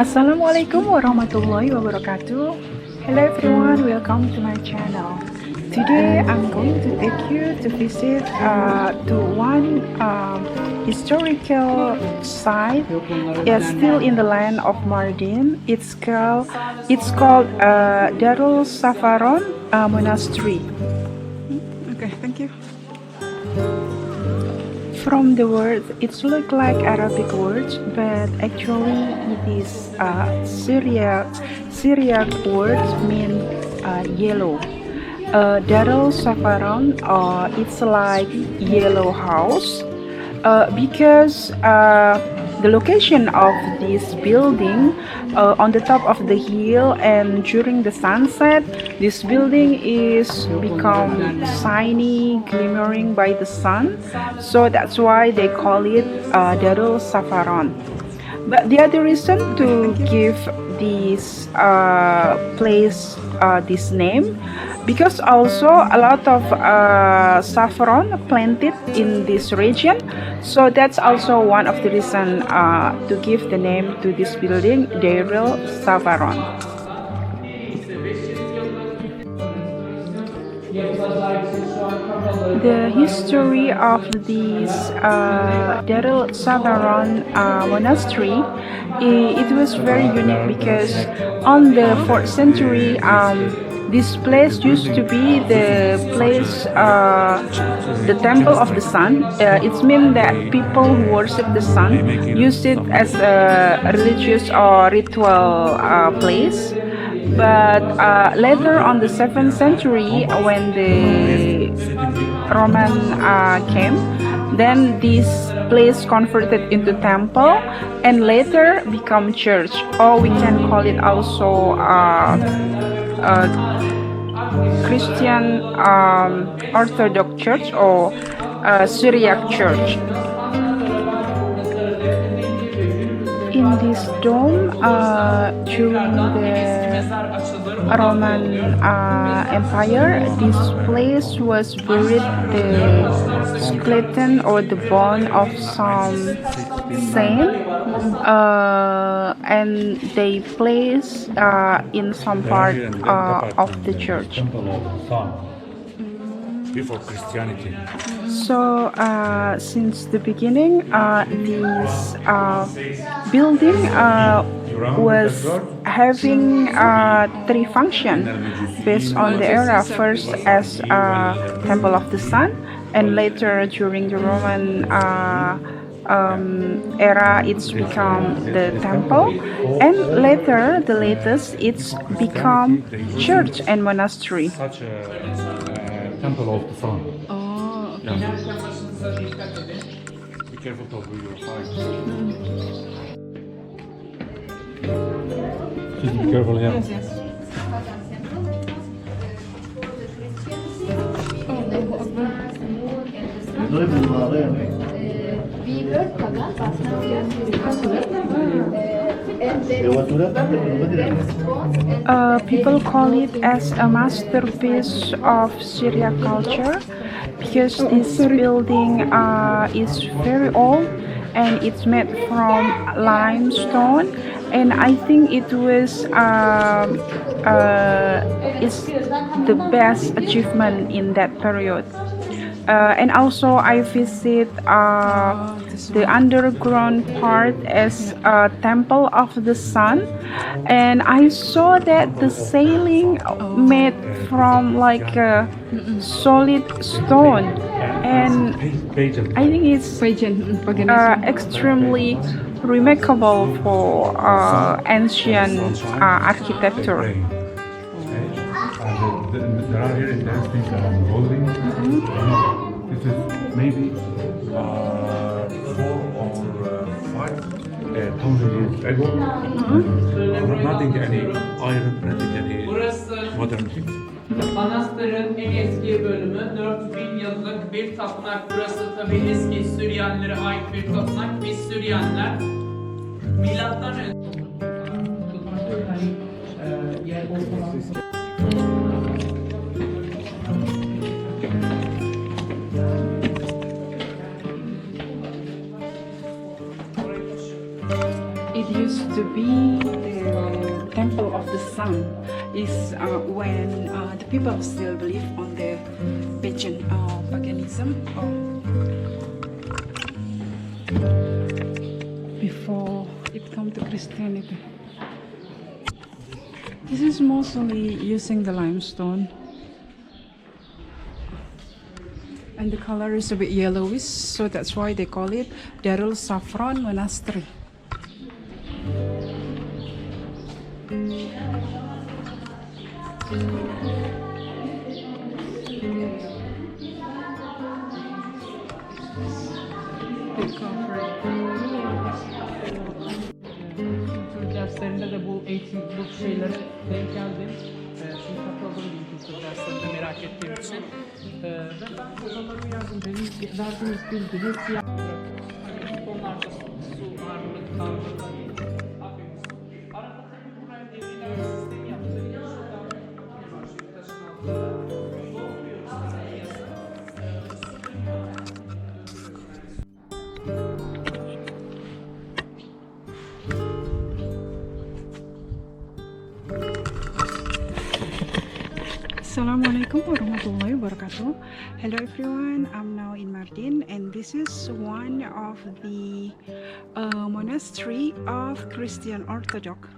Assalamualaikum warahmatullahi wabarakatuh. Hello everyone, welcome to my channel. Today I'm going to take you to visit to one historical site. It's still in the land of Mardin. It's called Deyrulzafaran Monastery. Okay, thank you. From the words, it looks like Arabic words, but actually it is Syriac words mean yellow. Dayrulzafaran, it's like yellow house, because the location of this building on the top of the hill, and during the sunset this building is become shiny, glimmering by the sun, so that's why they call it Dayrulzafaran. But the other reason to give this place this name, because also a lot of saffron planted in this region, so that's also one of the reason to give the name to this building, Dayrulzafaran. The history of this Deyrulzafaran Monastery, it was very unique because on the 4th century this place used to be the place, the temple of the sun. It means that people who worship the sun use it as a religious or ritual place. But later on the 7th century, when the Roman came, then this place converted into temple and later become church, or we can call it also Christian Orthodox Church or Syriac Church. In this dome, during the Roman Empire, this place was buried the skeleton or the bone of some saint, and they place in some part of the church. Before Christianity. So since the beginning, this building was having three functions based on the era. First as a temple of the sun, and later during the Roman era it's become the temple, and later the latest it's become church and monastery. Such a temple of the sun. Oh, okay. Yeah. Be careful to do your side. Just be careful, yeah. Yes, yes. People call it as a masterpiece of Syriac culture because this building is very old and it's made from limestone, and I think it was is the best achievement in that period. And also I visit the underground part as a temple of the sun, and I saw that the ceiling made from like a solid stone, and I think it's extremely remarkable for ancient architecture. There are here interesting buildings. This is maybe 4 or 5,000 years ago. Nothing any iron, nothing any modern things. Manastırın en eski bölümü 4000 yıllık bir tapınak. Burası tabii eski Süryanilere ait bir tapınak. Biz Süryanlar milattan önce to be the temple of the sun. Is when the people still believe on the paganism before it come to Christianity. This is mostly using the limestone, and the color is a bit yellowish, so that's why they call it Deyrulzafaran Monastery. Kültür derslerinde de bu bu şeylere denk geldim. Çünkü katıldığım bir kültür derslerinde merak ettiğim için. Ve ben odalarımı yazdım. Benim verdiğimiz bildiğiniz siyah bırakıyorum. Tonlarda su var, burada kaldırda afiyet olsun. Arada tabii buraya devrilen sistemi yaptım. Şuradan var, şu taşın altında. Dolduruyoruz mesela yazı. Assalamualaikum warahmatullahi wabarakatuh. Hello everyone, I'm now in Mardin, and this is one of the monastery of Christian Orthodox.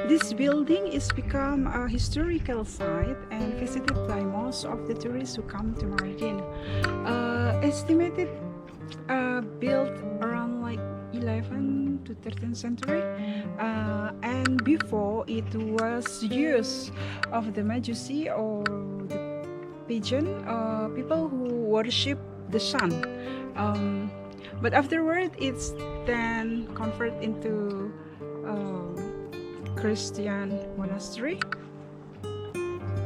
This building is become a historical site and visited by most of the tourists who come to Mardin. Estimated built around like 11th to 13th century, and before it was used of the Majusi or the pagan people who worship the sun, but afterward it's then converted into Christian monastery,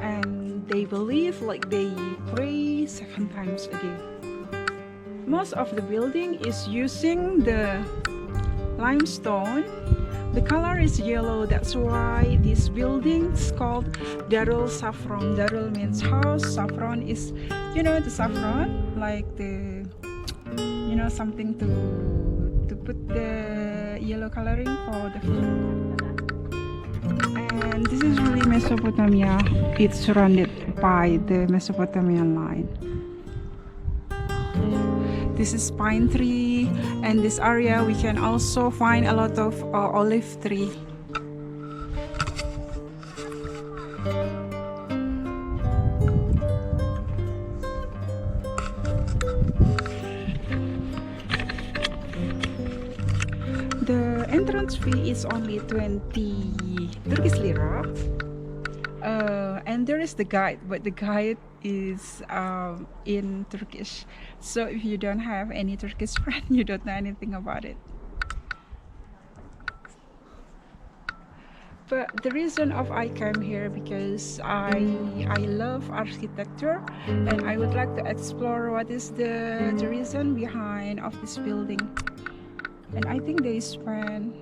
and they believe like they pray 7 times a day. Most of the building is using the limestone. The color is yellow, that's why this building is called Dayrulzafaran. Darul means house, saffron is, you know, the saffron, like the, you know, something to put the yellow coloring for the food. And this is really Mesopotamia. It's surrounded by the Mesopotamian line. This is pine tree, and this area we can also find a lot of olive tree. The entrance fee is only 20 Turkish lira. And there is the guide, but the guide is in Turkish, so if you don't have any Turkish friend, you don't know anything about it. But the reason of I came here because I love architecture, and I would like to explore what is the reason behind of this building. And I think they spend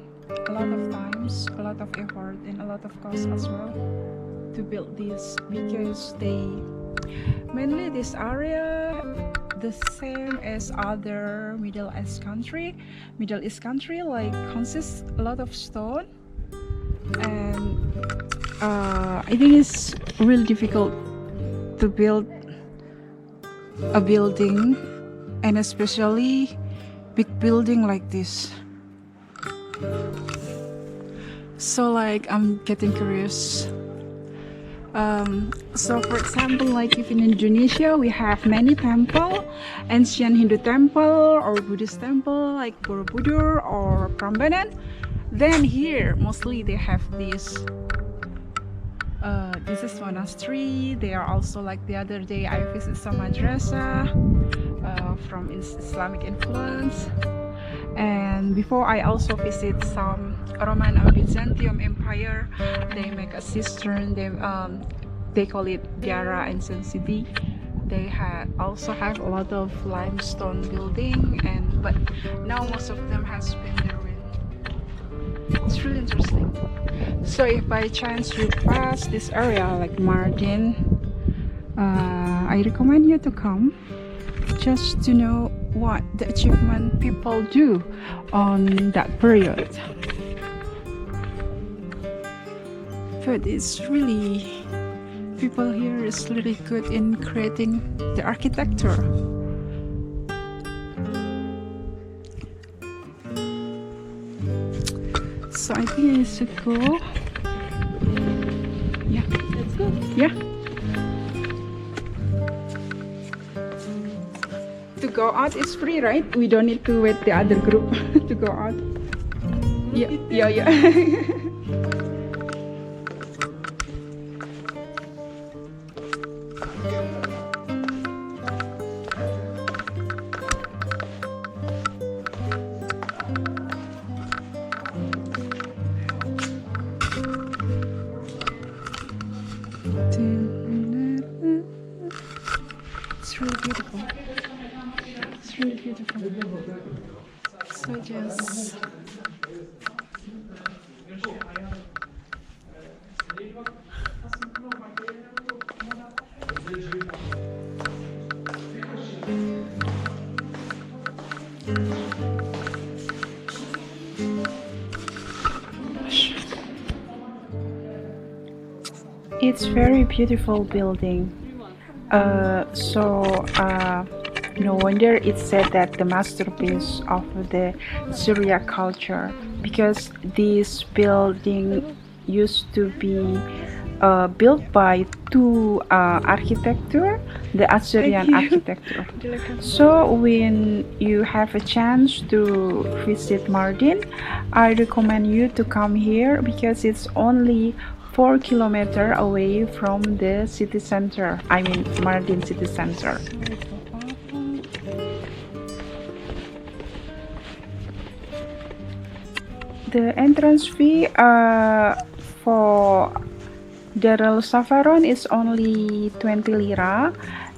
a lot of times, a lot of effort, and a lot of cost as well to build this, because they mainly this area the same as other Middle East country like consists a lot of stone, and I think it's really difficult to build a building, and especially big building like this. So like I'm getting curious. So for example, like if in Indonesia we have many temple, ancient Hindu temple or Buddhist temple like Borobudur or Prambanan, then here mostly they have this this is monastery. They are also, like the other day I visited some madrasah from Islamic influence, and before I also visit some Roman and Byzantium Empire. They make a cistern. They call it Diara Ancient City. They also have a lot of limestone building, but now most of them has been ruined. It's really interesting. So if by chance you pass this area like Mardin, I recommend you to come just to know what the achievement people do on that period. good. It's really, people here is really good in creating the architecture. So I think it's a go. Yeah. Let's go. Yeah. To go out is free, right? We don't need to wait the other group to go out. Yeah, yeah, yeah. It's really beautiful. It's really beautiful. So just it's very beautiful building. No wonder it's said that the masterpiece of the Syriac culture, because this building used to be built by two architecture, the Assyrian architecture. So when you have a chance to visit Mardin, I recommend you to come here because it's only 4 kilometers away from the city center. I mean Mardin city center. The entrance fee for Dayrulzafaran is only 20 lira,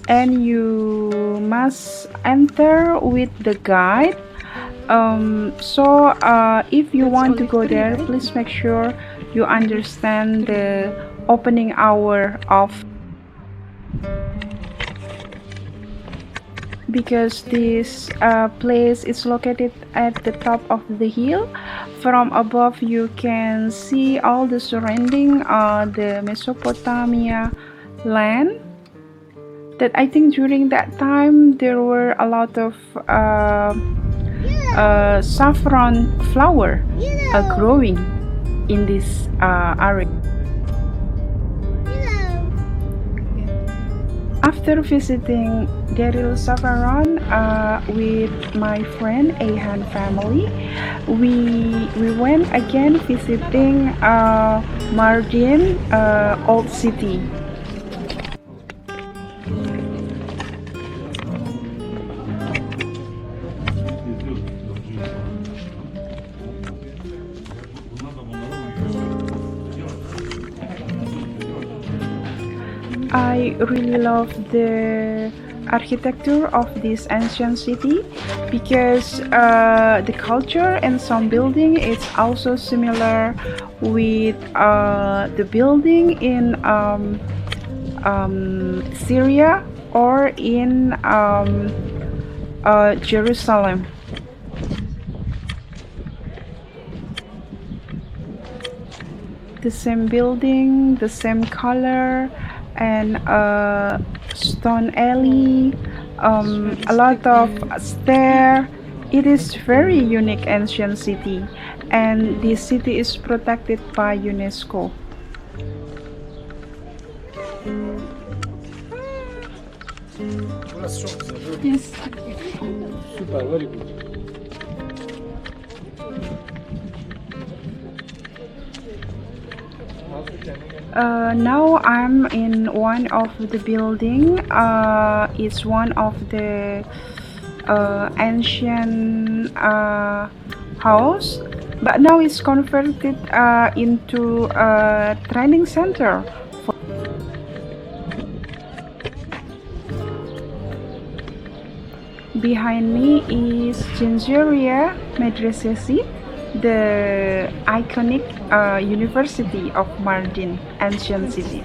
and you must enter with the guide. If you want to go there, please make sure you understand the opening hour of, because this place is located at the top of the hill. From above you can see all the surrounding the Mesopotamia land. That I think during that time there were a lot of saffron flower growing in this area. After visiting Deyrulzafaran with my friend Ayhan family, we went again visiting Mardin old city. I really love the architecture of this ancient city because the culture and some building is also similar with the building in Syria or in Jerusalem. The same building, the same color, and stone alley, a lot of stair. It is very unique ancient city, and this city is protected by UNESCO. Yes. Super, very good. Now I'm in one of the building. It's one of the ancient house, but now it's converted into a training center. Behind me is Jinjuria Medresesi, the iconic University of Mardin, ancient city.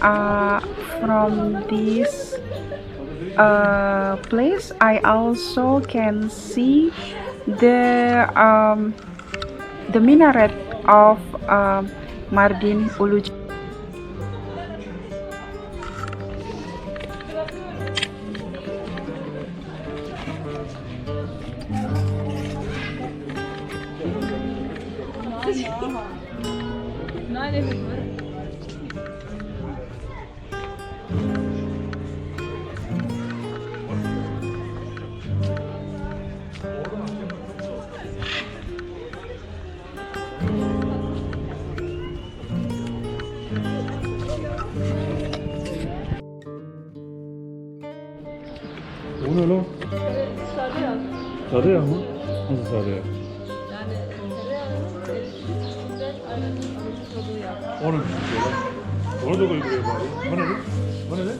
from this place, I also can see the minaret of Mardin Ulu. O ne lan? Sarıyor. Sarıya mı? Nasıl sarıya? Yani tereyağının içinde ayranın tadı yap. Onu bir şey lan. Onu da koy buraya bari. O ne lan? O ne lan?